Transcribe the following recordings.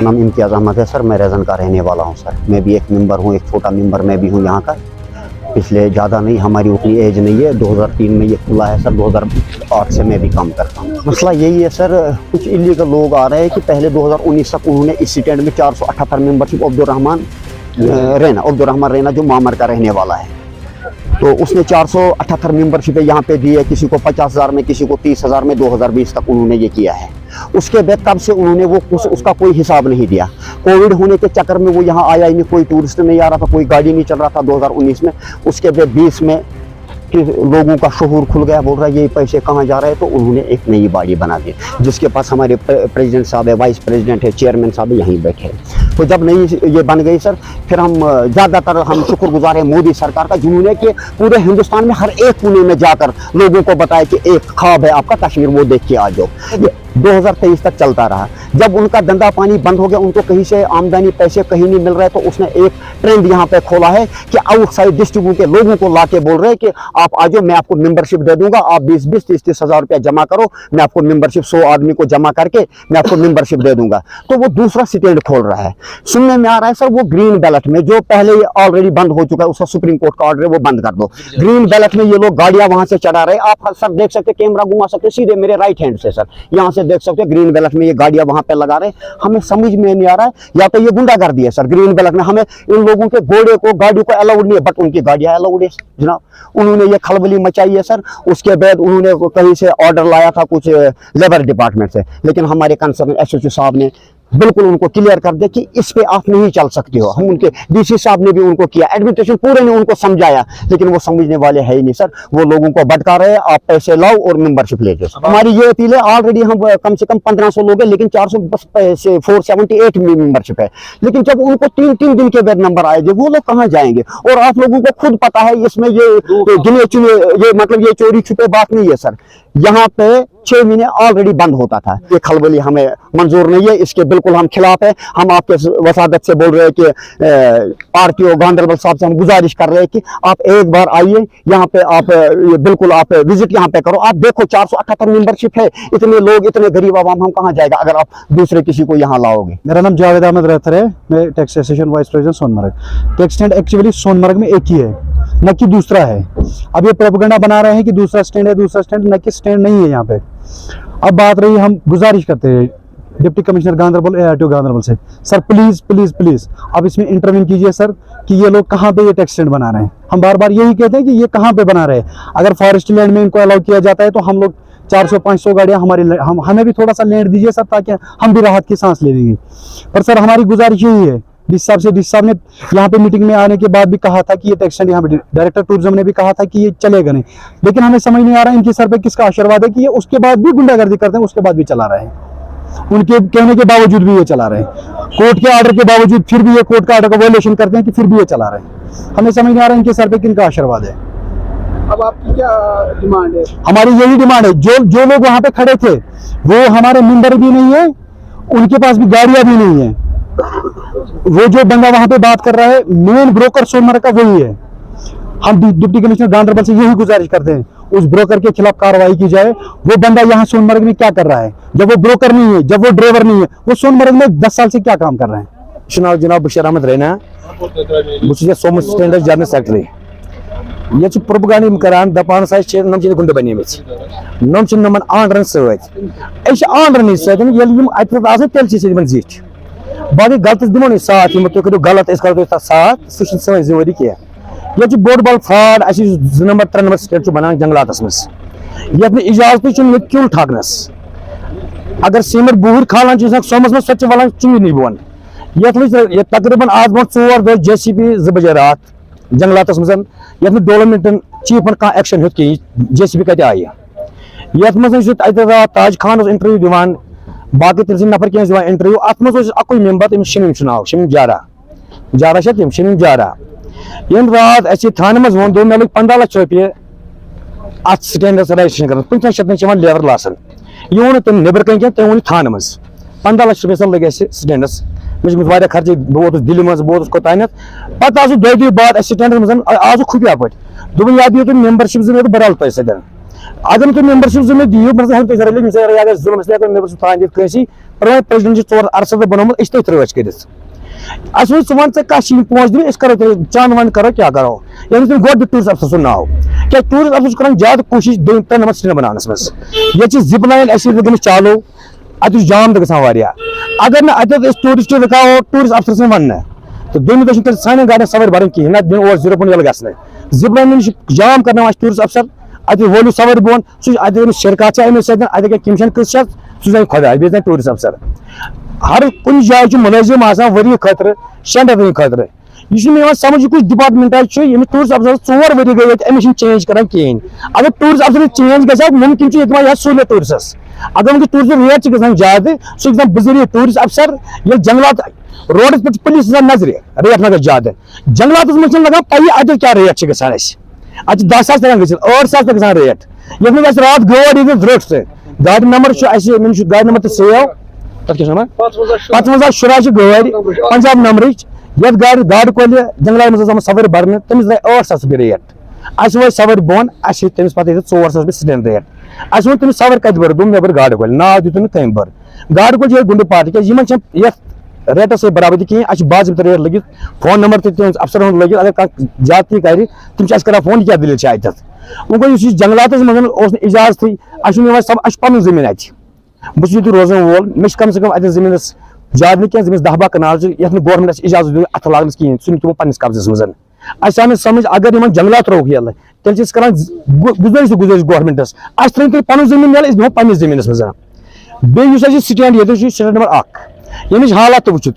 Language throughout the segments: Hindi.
नाम इम्तियाज़ अहमद है सर। मैं रेजन का रहने वाला हूं सर। मैं भी एक मेंबर हूं, एक छोटा मेंबर मैं भी हूं यहाँ का। पिछले ज़्यादा नहीं, हमारी उतनी एज नहीं है। 2003 में ये खुला है सर। 2008 से मैं भी काम करता हूँ। मसला यही है सर, कुछ इलीगल लोग आ रहे हैं कि पहले 2019 तक उन्होंने इस स्टैंड में 478 मेंबरशिप अब्दुर्रहमान रैना जो मामर का रहने वाला है, तो उसने 478 मेंबरशिप यहाँ पे दी है। किसी को 50,000 में, किसी को 30,000 में। 2020 तक उन्होंने ये किया है। उसके बाद तब से उन्होंने वो उसका कोई हिसाब नहीं दिया। कोविड होने के चक्कर में वो यहाँ आया ही नहीं, कोई टूरिस्ट नहीं आ रहा था, कोई गाड़ी नहीं चल रहा था 2019 में। उसके बाद 20 में कि लोगों का शऊर खुल गया, बोल रहा है ये पैसे कहाँ जा रहे हैं, तो उन्होंने एक नई बॉडी बना दी जिसके पास हमारे प्रेसिडेंट साहब है, वाइस प्रेसिडेंट है, चेयरमैन साहब यहीं बैठे हैं। तो जब नई ये बन गई सर, फिर हम ज़्यादातर हम शुक्रगुजार हैं मोदी सरकार का, जिन्होंने कि पूरे हिंदुस्तान में हर एक कोने में जाकर लोगों को बताया कि एक ख्वाब है आपका कश्मीर, वो देख के आ जाओ। 2023 तक चलता रहा। जब उनका धंधा पानी बंद हो गया, उनको कहीं से आमदनी पैसे कहीं नहीं मिल रहे, तो उसने एक ट्रेंड यहाँ पे खोला है कि आउटसाइड डिस्ट्रिक्ट के लोगों को लाके बोल रहे हैं कि आप आ जाओ, मैं आपको मेंबरशिप दे दूंगा, आप 20-20, 30-30 हज़ार रुपया जमा करो, मैं आपको मेंबरशिप 100 आदमी को जमा करके मैं आपको मेंबरशिप दे दूंगा। तो वो दूसरा स्टैंड खोल रहा है। सुनने में आ रहा है सर, वो ग्रीन बैलेट में जो पहले ऑलरेडी बंद हो चुका है, उसका सुप्रीम कोर्ट का ऑर्डर है, वो बंद कर दो। ग्रीन बैलेट में ये लोग गाड़ियां वहां से चढ़ा रहे। आप सर देख सकते, कैमरा घुमा सकते सीधे मेरे राइट हैंड से सर, यहाँ से देख सकते ग्रीन बैलेट में ये गाड़ियां वहां पे लगा रहे। हमें समझ में नहीं आ रहा है, या तो ये गुंडागर्दी है सर। ग्रीन बैलेट में हमें इन लोगों के घोड़े को गाड़ी को अलाउड नहीं है, बट उनकी गाड़ियां अलाउड है जनाब। उन्होंने ये खलबली मचाई है सर। उसके बाद उन्होंने कहीं से ऑर्डर लाया था कुछ लेबर डिपार्टमेंट से, लेकिन हमारे कंसर्न एसएचओ साहब ने बिल्कुल उनको क्लियर कर दिया कि इस पे आप नहीं चल सकते हो। हम उनके डीसी साहब ने भी उनको किया, एडमिनिस्ट्रेशन पूरे ने उनको समझाया, लेकिन वो समझने वाले है ही नहीं सर। वो लोगों को भटका रहे हैं, आप पैसे लाओ और मेंबरशिप ले जाओ। हमारी ये अपील है, ऑलरेडी हम कम से कम 1500 लोग हैं, लेकिन 478 मेंबरशिप है। लेकिन जब उनको 3 दिन के बाद नंबर आएंगे, वो लोग कहाँ जाएंगे? और आप लोगों को खुद पता है इसमें ये गिने चुने, ये मतलब ये चोरी छुपे बात नहीं है सर। यहाँ पे 6 महीने ऑलरेडी बंद होता था। ये खलबली हमें मंजूर नहीं है, इसके बिल्कुल हम खिलाफ है। हम आपके वसादत से बोल रहे हैं कि आरटीओ गांधरबल साहब से हम गुजारिश कर रहे हैं कि आप एक बार आइए यहाँ पे, आप बिल्कुल आप विजिट यहाँ पे करो। आप देखो 478 मेंबरशिप है, इतने लोग, इतने गरीब आवाम, हम कहाँ जाएगा अगर आप दूसरे किसी को यहाँ लाओगे। मेरा नाम जावेद अहमद रहतर है, मैं tax association vice president Sonmarg. Tax stand actually Sonmarg में एक ही है, न कि दूसरा है। अब ये प्रोपेगेंडा बना रहे हैं कि दूसरा स्टैंड है, दूसरा स्टैंड, न कि स्टैंड नहीं है यहाँ पे। अब बात रही, हम गुजारिश करते हैं deputy commissioner Ganderbal, RTO Ganderbal से, सर प्लीज प्लीज प्लीज आप इसमें इंटरवीन कीजिए सर, कि ये लोग कहाँ पे ये टैक्स स्टैंड बना रहे हैं। हम बार बार यही कहते हैं कि ये कहाँ पे बना रहे हैं। अगर फॉरेस्ट लैंड में इनको अलाउ किया जाता है तो हम लोग 400-500 गाड़ियां हमें भी थोड़ा सा लैंड दीजिए सर, ताकि हम भी राहत की सांस ले लेंगे। पर सर हमारी गुजारिश यही है, डीसी साहब ने यहाँ पे मीटिंग में आने के बाद भी कहा था कि ये टैक्स स्टैंड, यहाँ पे डायरेक्टर टूरिज्म ने भी कहा था कि ये चलेगा नहीं। लेकिन हमें समझ नहीं आ रहा है इनके सर पे किसका आशीर्वाद है कि ये उसके बाद भी गुंडागर्दी करते हैं, उसके बाद भी चला रहे हैं। उनके कहने के बावजूद भी ये चला रहे हैं, कोर्ट के ऑर्डर के बावजूद फिर भी ये कोर्ट का ऑर्डर का वायलेशन करते हैं कि फिर भी ये चला रहे हैं। हमें समझ नहीं आ रहा है इनके सर पे किनका आशीर्वाद है। अब आपकी क्या डिमांड है? हमारी यही डिमांड है, जो लोग वहां पे खड़े थे वो हमारे मेंबर भी नहीं है, उनके पास भी गाड़ियां भी नहीं है। वो जो बंदा वहां पे बात कर रहा है, मेन ब्रोकर सोनमर्ग का वही है। हम डिप्टी कमिश्नर गांधरबल से यही गुजारिश करते हैं, उस ब्रोकर के खिलाफ कार्रवाई की जाए। वो बंदा यहाँ सोनमर्ग में क्या कर रहा है? जब वो ब्रोकर नहीं है, जब वो ड्राइवर नहीं है, वो सोनमर्ग में 10 साल से क्या काम कर रहे हैं? जनाब बशीर अहमद रैना, बह सोमो स्टैंड जनरल सेक्रेटरी। ये प्रोपगैंडा करान दपान नम गुंड बने नम नमन आंड्रन सदरन सत तेल जीत बाकी गलत दिमो नहीं साथ तुम करो गलत करो साथ सह सी जिम्मेवारी कह ये बोड़ बल फ्रॉड 2 नंबर 3 नंबर स्टेट बनान जंगलात मज ये इजाजत क्यूल ठाकनस अगर सीमेंट बूर खालान सोमस मज सो वलान चुंगी नहीं बोन ये तकरीबन आज ब्रो 4 दह JCB 2 बजे रात जंगलात मज ये डेवलपमेंटन चीफन कह एक्शन हेत कहीं JCB कत आय ये मज ताज खान इंटरव्यू दिवान बाकी तम नफर क्या दिवान इंटरव्यू अत मज अकुई मेंबर तमिस शमीम नाव शमीम जारा तम शमीम जारा ये रात अस थाने मज वो दो मे लग 15 लाख रुपये अत स्टैंडस रजिस्ट्रेशन कर 15 शत लेबर लासन यह वो तम नबर कन तम वो थाने मज 15 लाख रुपये लगे स्टैंडस मे खर्च बहुत दिल्ली मज बहुत कोतान पे आज 2 दिन बाद स्टैंडस मज आज खुफिया पे दोपन या दियो तुम मेंबरशिप जिम्मे बराल पे सद अगर तुम मेंबरशिप जिम्मे दियो मेंबरशिप प्रेसिडेंट 4 अरसद बनोमुत अस रच कर वन कह पोच दिन करो चंद वन करो क्या करो ये तुम गो टूरिस्ट अफसर सुन नाव क्या टूरिस्ट अफसर कर ज्यादा कोशिश 2-3 नंबर स्टैंड बनानस मज ये जिप लाइन गम चालू अत जाम गया अगर ना अत टूरिस्ट रुकाओ टूरिस्ट अफसर से वन तो दोनों दिन सान गाड़ियां सवार भरन कहें ना दिन और 0 यल गि जिप लाइन जाम कर टूरिस्ट अफसर अत वोलू सवार बोन सह शिरकत अमिस सत कमीशन कस सह खुदा बे टूरिस्ट अफसर हर कुछ जाए मुलजिम वरी खतर 6 रही खतर यह समझ कुछ डिपार्टमेंट टूरिस्ट अफसर 4 वरी गई अमिस चेंज कर कहें अगर टूरिस्ट अफसर चेंज ग मुमकिन सहूलियत टूरिस्टस अगर वह टूरिस्ट रेट ग ज्यादा सह बजरिए टूरिस्ट अफसर ये जंगलात रोड पे पुलिस नजर रेट लगे ज्यादा जंगलात मज लगा पी अत क्या रेट गसान अत 10 सास 8 सास गसान रेट ये रात गाड़ द्रोट गाड़ी नंबर गाड़ी नंबर तो सेव पत मज शुरा गाड़ पंजाब नंबर ये गाड़ कोल जंगल मज सवार भरने तमिस 8 सास रुपये रेट अस वो सवार बोन तमिस पे 4 सास रुपये स्टैंड रेट अस वो तमिस सवार कत भर मे भर गाड़ कोल नाव दित तम भर गाड़ कोल गुंड पार्टी क्या रेट से बराबरी कहें अस बाजित रेट लगे फोन नंबर तक अफसर लगे अगर कह ज्यादा कर तम कर फोन क्या दलील अत वो गो जंगलात मज इजाजत अस पन जमीन अत बहुत रोजन वोल मे कम से कम अत जमीन ज्यादा नहीं क्या जमीन 10-12 कनाल ये गवर्नमेंट इजाजत दिया अथ लागन कहें सह तमो पन्नस कब्जस मज अस समझ अगर इन जंगलात रोक यल तेल कर गुजारिश गवर्नमेंटस अस त्र पन जमीन यल बेहो पन्नस जमीन मज बे स्टैंड ये स्टैंड नंबर 1 ये हालात वो तुम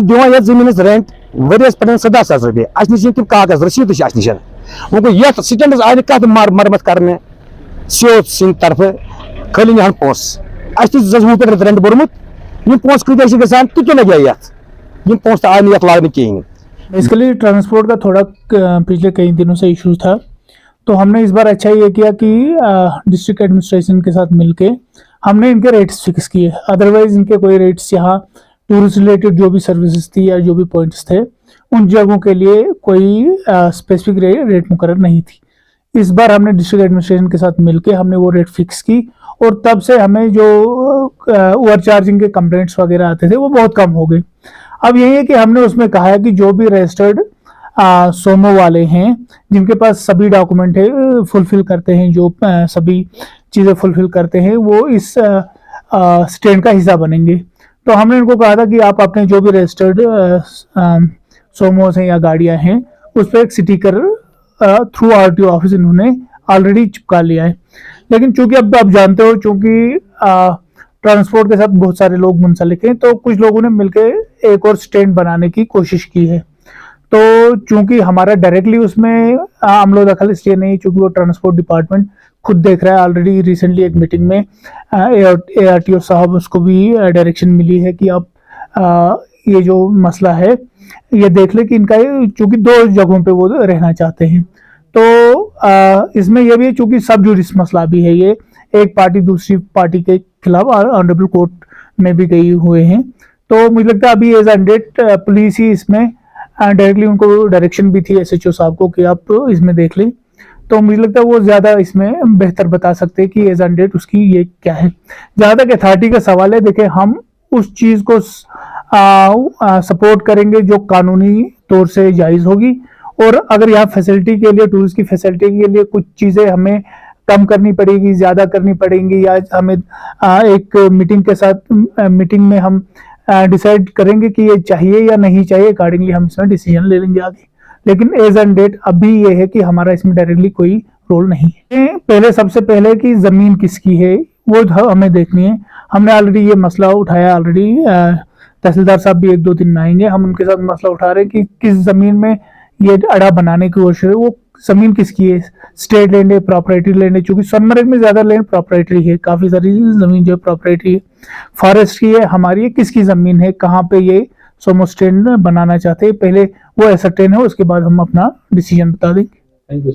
दिवान ये जमीन रेंट वरियस पे 17 सास रुपये अस नश तम कागज रसीद नश वो गो ये स्टैंडस आय कत मरम्मत करने सियोत सिंह तरफ खाली यहाँ पोस अस वो पे रेंट बोरमुत यम पोस कत गसान तो लगे ये पोस आय ना लागन कहें बेसिकली ट्रांसपोर्ट का थोड़ा पिछले कई दिनों से इश्यूज था, तो हमने इस बार अच्छा ये किया कि डिस्ट्रिक्ट एडमिनिस्ट्रेशन के साथ मिलके हमने इनके रेट्स फिक्स किए। अदरवाइज इनके कोई रेट्स यहाँ टूरिस्ट रिलेटेड जो भी सर्विसेज थी या जो भी पॉइंट्स थे उन जगहों के लिए कोई स्पेसिफिक रेट मुकर्रर नहीं थी। इस बार हमने डिस्ट्रिक्ट एडमिनिस्ट्रेशन के साथ मिलके हमने वो रेट फिक्स की और तब से हमें जो ओवर चार्जिंग के कंप्लेंट्स वगैरह आते थे वो बहुत कम हो गए। अब यही है कि हमने उसमें कहा है कि जो भी रजिस्टर्ड सोमो वाले हैं जिनके पास सभी डॉक्यूमेंट है फुलफिल करते हैं, जो सभी चीज़ें फुलफिल करते हैं वो इस स्टैंड का हिस्सा बनेंगे। तो हमने इनको कहा था कि आप अपने जो भी रजिस्टर्ड सोमोस हैं या गाड़ियां हैं उस पर एक स्टिकर थ्रू RTO ऑफिस इन्होंने ऑलरेडी चिपका लिया है। लेकिन चूंकि अब आप जानते हो चूंकि ट्रांसपोर्ट के साथ बहुत सारे लोग मुंसलिक हैं, तो कुछ लोगों ने मिलकर एक और स्टैंड बनाने की कोशिश की है। तो चूंकि हमारा डायरेक्टली उसमें अमलो दखल इसलिए नहीं, चूंकि वो ट्रांसपोर्ट डिपार्टमेंट खुद देख रहा है। ऑलरेडी रिसेंटली एक मीटिंग में ARTO साहब उसको भी डायरेक्शन मिली है कि आप ये जो मसला है ये देख ले कि इनका चूंकि 2 जगहों पे वो रहना चाहते हैं। तो इसमें यह भी है चूंकि सब जुडिस मसला भी है, ये एक पार्टी दूसरी पार्टी के खिलाफ ऑनरेबल कोर्ट में भी गई हुए हैं। तो मुझे लगता है अभी एज एन डेट पुलिस ही इसमें डायरेक्टली उनको डायरेक्शन भी थी SHO साहब को कि आप इसमें देख लें। तो मुझे लगता है वो ज़्यादा इसमें बेहतर बता सकते हैं कि एज ऑन डेट उसकी ये क्या है। जहाँ तक अथॉरिटी का सवाल है, देखिए हम उस चीज़ को सपोर्ट करेंगे जो कानूनी तौर से जायज़ होगी, और अगर यहाँ फैसिलिटी के लिए, टूरिस्ट की फैसिलिटी के लिए कुछ चीज़ें हमें कम करनी पड़ेगी, ज़्यादा करनी पड़ेंगी, या हमें एक मीटिंग के साथ मीटिंग में हम डिसाइड करेंगे कि ये चाहिए या नहीं चाहिए, अकॉर्डिंगली हम इसमें डिसीजन ले लेंगे आगे। लेकिन एज एंड डेट अभी ये है कि हमारा इसमें डायरेक्टली कोई रोल नहीं है। पहले सबसे पहले कि ज़मीन किसकी है वो हमें देखनी है। हमने ऑलरेडी ये मसला उठाया, ऑलरेडी तहसीलदार साहब भी 1-2 दिन में आएंगे, हम उनके साथ मसला उठा रहे हैं कि किस ज़मीन में ये अड़ा बनाने की कोशिश है, वो ज़मीन किसकी है, स्टेट लैंड है, प्रॉपर्टी लैंड है, चूंकि सोनमर्ग में ज़्यादा लैंड प्रॉपर्टी है, काफ़ी सारी ज़मीन जो है प्रॉपर्टी है, फॉरेस्ट की है, हमारी है, किसकी ज़मीन है, कहाँ पे ये सोमो स्टैंड बनाना चाहते हैं, पहले वो एसर्टेन है, उसके बाद हम अपना डिसीजन बता देंगे। Thank you.